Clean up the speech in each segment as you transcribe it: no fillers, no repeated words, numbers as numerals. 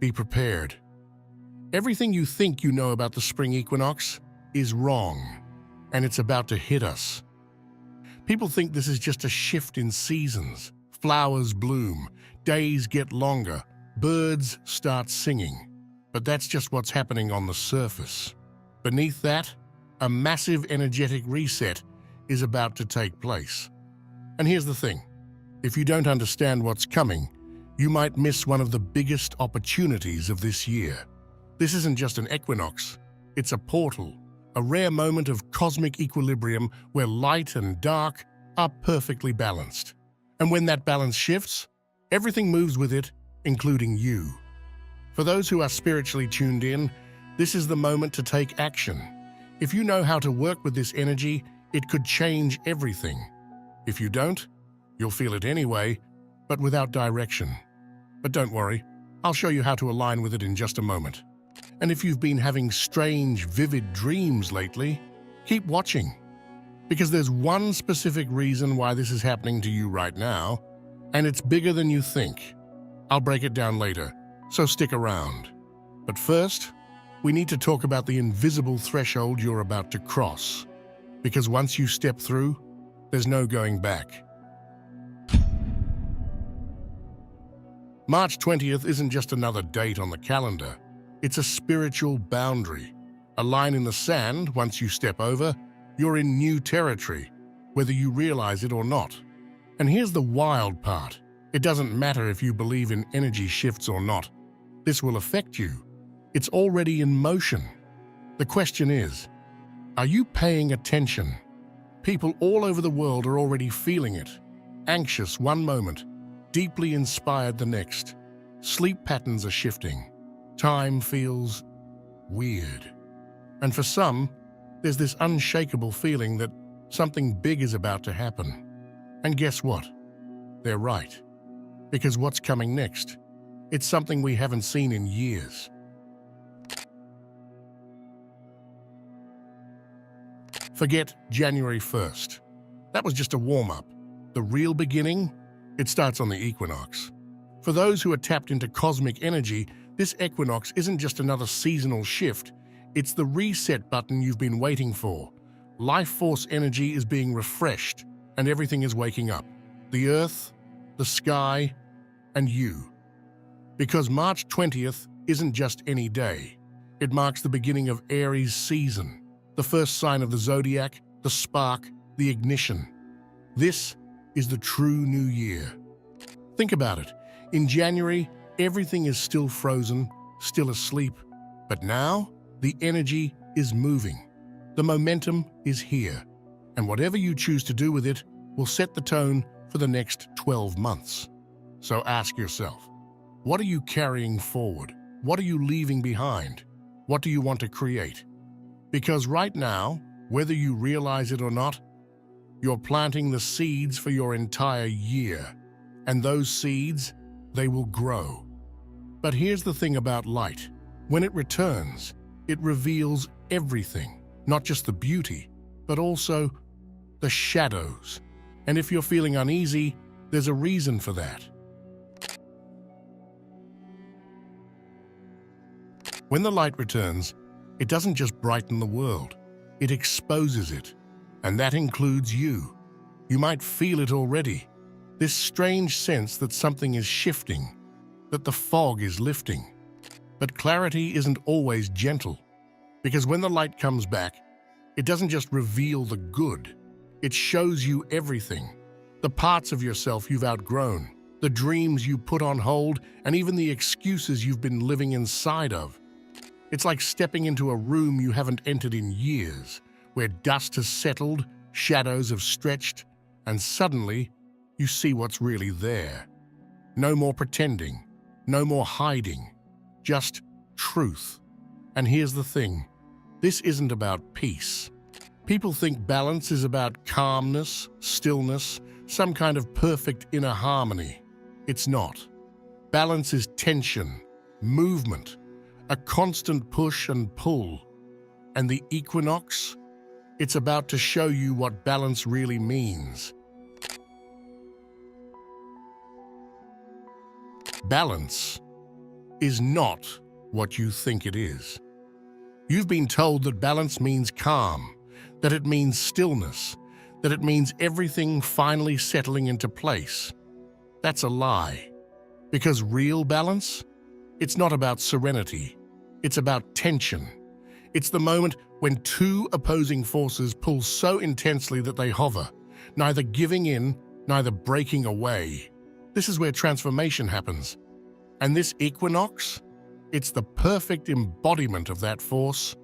Be prepared. Everything you think you know about the spring equinox is wrong, and it's about to hit us. People think this is just a shift in seasons. Flowers bloom, days get longer, birds start singing. But that's just what's happening on the surface. Beneath that, a massive energetic reset is about to take place. And here's the thing. If you don't understand what's coming, you might miss one of the biggest opportunities of this year. This isn't just an equinox, it's a portal, a rare moment of cosmic equilibrium where light and dark are perfectly balanced. And when that balance shifts, everything moves with it, including you. For those who are spiritually tuned in, this is the moment to take action. If you know how to work with this energy, it could change everything. If you don't, you'll feel it anyway, but without direction. But don't worry, I'll show you how to align with it in just a moment. And if you've been having strange, vivid dreams lately, keep watching. Because there's one specific reason why this is happening to you right now, and it's bigger than you think. I'll break it down later, so stick around. But first, we need to talk about the invisible threshold you're about to cross. Because once you step through, there's no going back. March 20th isn't just another date on the calendar. It's a spiritual boundary. A line in the sand, once you step over, you're in new territory, whether you realize it or not. And here's the wild part. It doesn't matter if you believe in energy shifts or not. This will affect you. It's already in motion. The question is, are you paying attention? People all over the world are already feeling it. Anxious one moment, deeply inspired the next. Sleep patterns are shifting. Time feels weird. And for some, there's this unshakable feeling that something big is about to happen. And guess what? They're right. Because what's coming next? It's something we haven't seen in years. Forget January 1st. That was just a warm-up. The real beginning, it starts on the equinox. For those who are tapped into cosmic energy, this equinox isn't just another seasonal shift. It's the reset button you've been waiting for. Life force energy is being refreshed, and everything is waking up. The earth, the sky, and you. Because March 20th isn't just any day. It marks the beginning of Aries season, the first sign of the zodiac, the spark, the ignition. This is the true new year. Think about it. In January, everything is still frozen, still asleep. But now, the energy is moving. The momentum is here. And whatever you choose to do with it will set the tone for the next 12 months. So ask yourself, what are you carrying forward? What are you leaving behind? What do you want to create? Because right now, whether you realize it or not, you're planting the seeds for your entire year. And those seeds, they will grow. But here's the thing about light. When it returns, it reveals everything, not just the beauty, but also the shadows. And if you're feeling uneasy, there's a reason for that. When the light returns, it doesn't just brighten the world, it exposes it. And that includes you. You might feel it already. This strange sense that something is shifting, that the fog is lifting. But clarity isn't always gentle, because when the light comes back, it doesn't just reveal the good, it shows you everything. The parts of yourself you've outgrown, the dreams you put on hold, and even the excuses you've been living inside of. It's like stepping into a room you haven't entered in years, where dust has settled, shadows have stretched, and suddenly you see what's really there. No more pretending, no more hiding, just truth. And here's the thing, this isn't about peace. People think balance is about calmness, stillness, some kind of perfect inner harmony. It's not. Balance is tension, movement, a constant push and pull. And the equinox, it's about to show you what balance really means. Balance is not what you think it is. You've been told that balance means calm, that it means stillness, that it means everything finally settling into place. That's a lie. Because real balance, it's not about serenity. It's about tension. It's the moment when two opposing forces pull so intensely that they hover, neither giving in, neither breaking away. This is where transformation happens. And this equinox, it's the perfect embodiment of that force.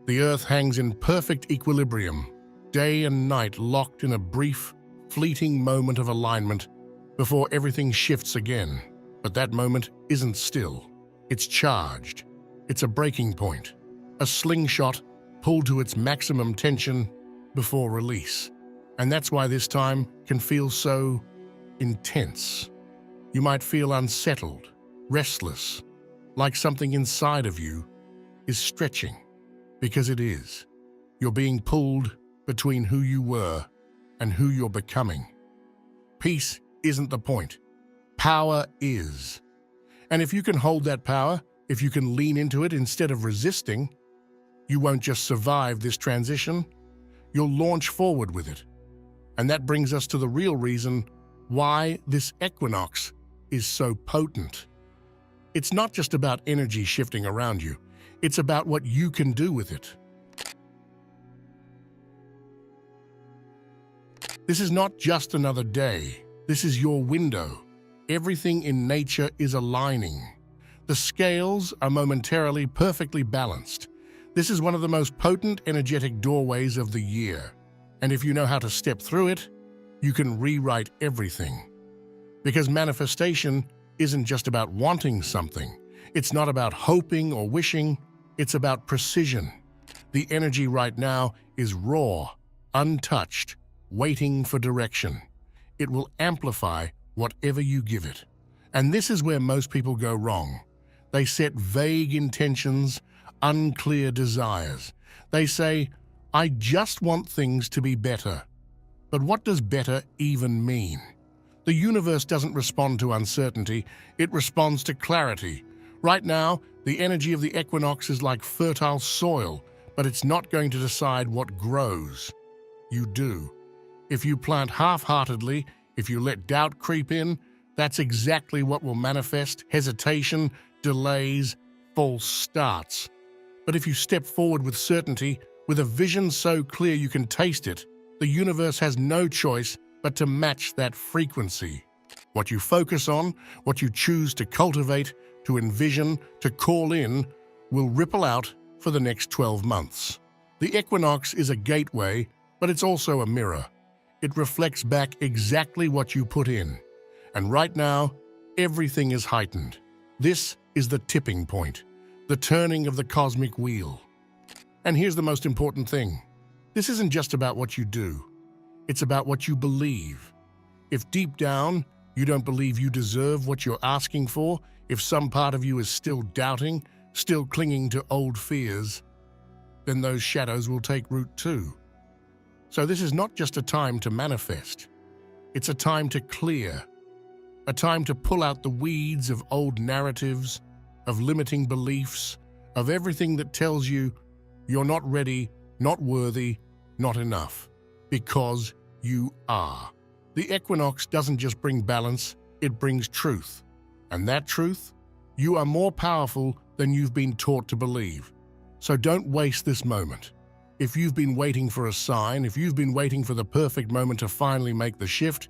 The Earth hangs in perfect equilibrium, day and night locked in a brief, fleeting moment of alignment before everything shifts again. But that moment isn't still. It's charged. It's a breaking point, a slingshot pulled to its maximum tension before release. And that's why this time can feel so intense. You might feel unsettled, restless, like something inside of you is stretching, because it is. You're being pulled between who you were and who you're becoming. Peace isn't the point. Power is. And if you can hold that power, if you can lean into it instead of resisting, you won't just survive this transition, you'll launch forward with it. And that brings us to the real reason why this equinox is so potent. It's not just about energy shifting around you, it's about what you can do with it. This is not just another day, this is your window. Everything in nature is aligning. The scales are momentarily perfectly balanced. This is one of the most potent energetic doorways of the year. And if you know how to step through it, you can rewrite everything. Because manifestation isn't just about wanting something. It's not about hoping or wishing. It's about precision. The energy right now is raw, untouched, waiting for direction. It will amplify whatever you give it. And this is where most people go wrong. They set vague intentions, unclear desires. They say, I just want things to be better. But what does better even mean? The universe doesn't respond to uncertainty, it responds to clarity. Right now, the energy of the equinox is like fertile soil, but it's not going to decide what grows. You do. If you plant half-heartedly, if you let doubt creep in, that's exactly what will manifest: hesitation, delays, false starts. But if you step forward with certainty, with a vision so clear you can taste it, the universe has no choice but to match that frequency. What you focus on, what you choose to cultivate, to envision, to call in, will ripple out for the next 12 months. The equinox is a gateway, but it's also a mirror. It reflects back exactly what you put in. And right now, everything is heightened. This is the tipping point, the turning of the cosmic wheel. And here's the most important thing. This isn't just about what you do. It's about what you believe. If deep down, you don't believe you deserve what you're asking for, if some part of you is still doubting, still clinging to old fears, then those shadows will take root too. So this is not just a time to manifest. It's a time to clear, a time to pull out the weeds of old narratives, of limiting beliefs, of everything that tells you you're not ready, not worthy, not enough, because you are. The equinox doesn't just bring balance, it brings truth. And that truth, you are more powerful than you've been taught to believe. So don't waste this moment. If you've been waiting for a sign, if you've been waiting for the perfect moment to finally make the shift,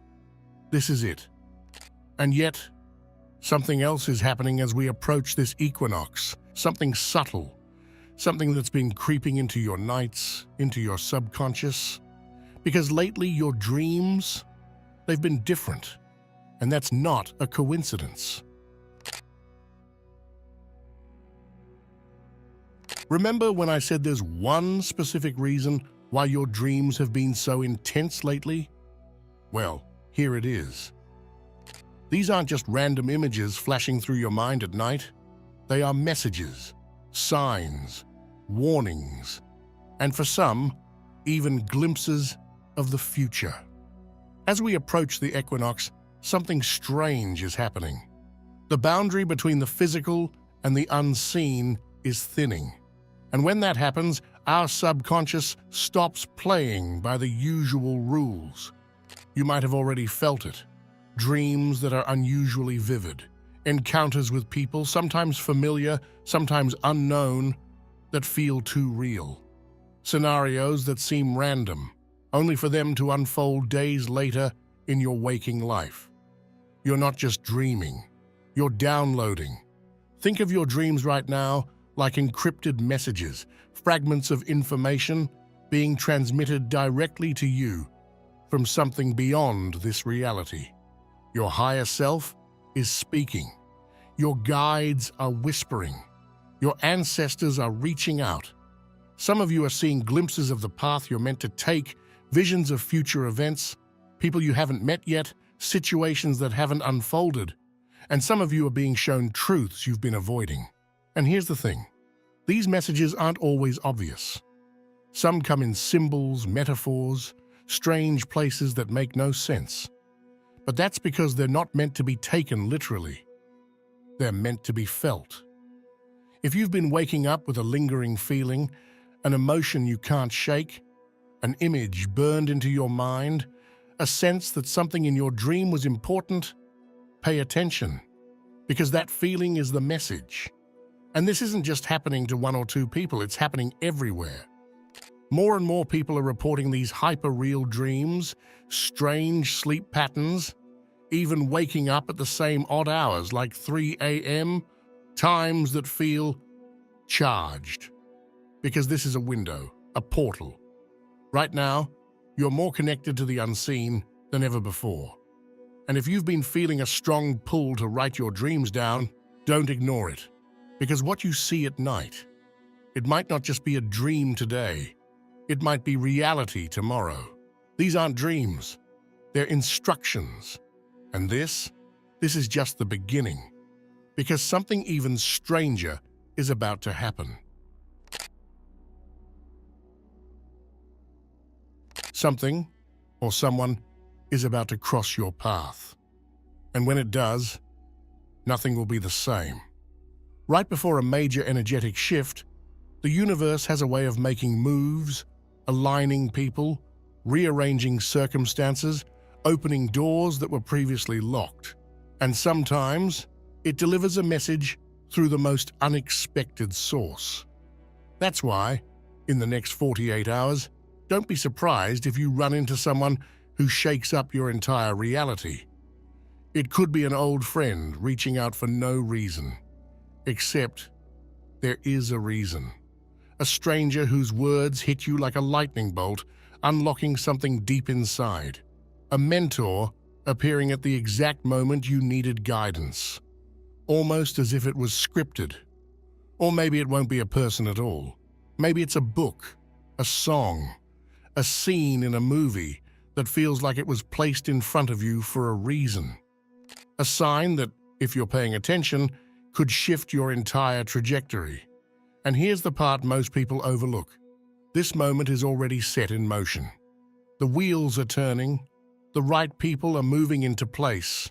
this is it. And yet, something else is happening as we approach this equinox, something subtle, something that's been creeping into your nights, into your subconscious. Because lately your dreams, they've been different, and that's not a coincidence. Remember when I said there's one specific reason why your dreams have been so intense lately? Well, here it is. These aren't just random images flashing through your mind at night. They are messages, signs, warnings, and for some, even glimpses of the future. As we approach the equinox, something strange is happening. The boundary between the physical and the unseen is thinning. And when that happens, our subconscious stops playing by the usual rules. You might have already felt it. Dreams that are unusually vivid, encounters with people, sometimes familiar, sometimes unknown, that feel too real. Scenarios that seem random, only for them to unfold days later in your waking life. You're not just dreaming, you're downloading. Think of your dreams right now like encrypted messages, fragments of information being transmitted directly to you from something beyond this reality. Your higher self is speaking. Your guides are whispering. Your ancestors are reaching out. Some of you are seeing glimpses of the path you're meant to take, visions of future events, people you haven't met yet, situations that haven't unfolded. And some of you are being shown truths you've been avoiding. And here's the thing. These messages aren't always obvious. Some come in symbols, metaphors, strange places that make no sense. But that's because they're not meant to be taken literally. They're meant to be felt. If you've been waking up with a lingering feeling, an emotion you can't shake, an image burned into your mind, a sense that something in your dream was important, pay attention, because that feeling is the message. And this isn't just happening to one or two people, it's happening everywhere. More and more people are reporting these hyper-real dreams, strange sleep patterns, even waking up at the same odd hours like 3 a.m., times that feel charged. Because this is a window, a portal. Right now, you're more connected to the unseen than ever before. And if you've been feeling a strong pull to write your dreams down, don't ignore it. Because what you see at night, it might not just be a dream today. It might be reality tomorrow. These aren't dreams. They're instructions. And this is just the beginning. Because something even stranger is about to happen. Something or someone is about to cross your path. And when it does, nothing will be the same. Right before a major energetic shift, the universe has a way of making moves, aligning people, rearranging circumstances, opening doors that were previously locked. And sometimes, it delivers a message through the most unexpected source. That's why, in the next 48 hours, don't be surprised if you run into someone who shakes up your entire reality. It could be an old friend reaching out for no reason. Except, there is a reason. A stranger whose words hit you like a lightning bolt, unlocking something deep inside. A mentor appearing at the exact moment you needed guidance. Almost as if it was scripted. Or maybe it won't be a person at all. Maybe it's a book, a song, a scene in a movie that feels like it was placed in front of you for a reason. A sign that, if you're paying attention, could shift your entire trajectory. And here's the part most people overlook. This moment is already set in motion. The wheels are turning, the right people are moving into place.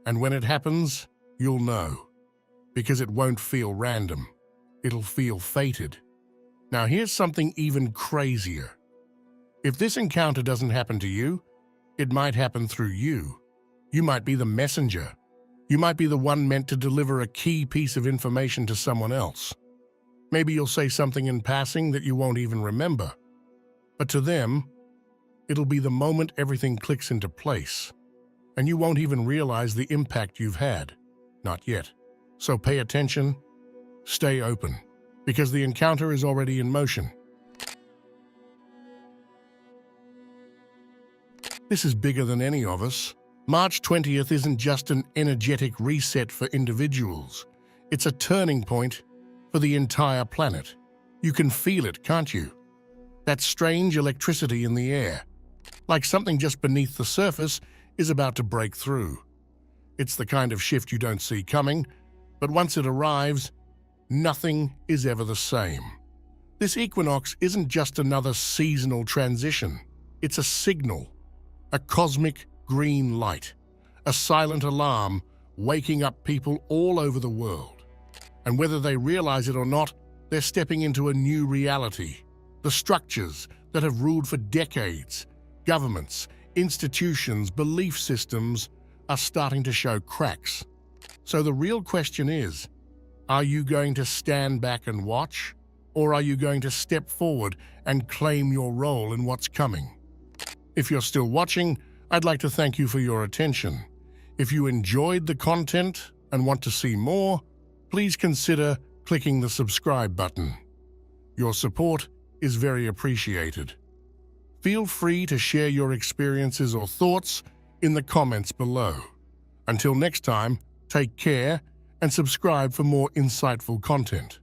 And when it happens, you'll know. Because it won't feel random. It'll feel fated. Now here's something even crazier. If this encounter doesn't happen to you, it might happen through you. You might be the messenger. You might be the one meant to deliver a key piece of information to someone else. Maybe you'll say something in passing that you won't even remember. But to them, it'll be the moment everything clicks into place. And you won't even realize the impact you've had. Not yet. So pay attention, stay open, because the encounter is already in motion. This is bigger than any of us. March 20th isn't just an energetic reset for individuals. It's a turning point for the entire planet. You can feel it, can't you? That strange electricity in the air. Like something just beneath the surface is about to break through. It's the kind of shift you don't see coming, but once it arrives, nothing is ever the same. This equinox isn't just another seasonal transition. It's a signal, a cosmic green light, a silent alarm waking up people all over the world. And whether they realize it or not, they're stepping into a new reality. The structures that have ruled for decades, governments, institutions, belief systems, are starting to show cracks. So the real question is, are you going to stand back and watch? Or are you going to step forward and claim your role in what's coming? If you're still watching, I'd like to thank you for your attention. If you enjoyed the content and want to see more, please consider clicking the subscribe button. Your support is very appreciated. Feel free to share your experiences or thoughts in the comments below. Until next time, take care and subscribe for more insightful content.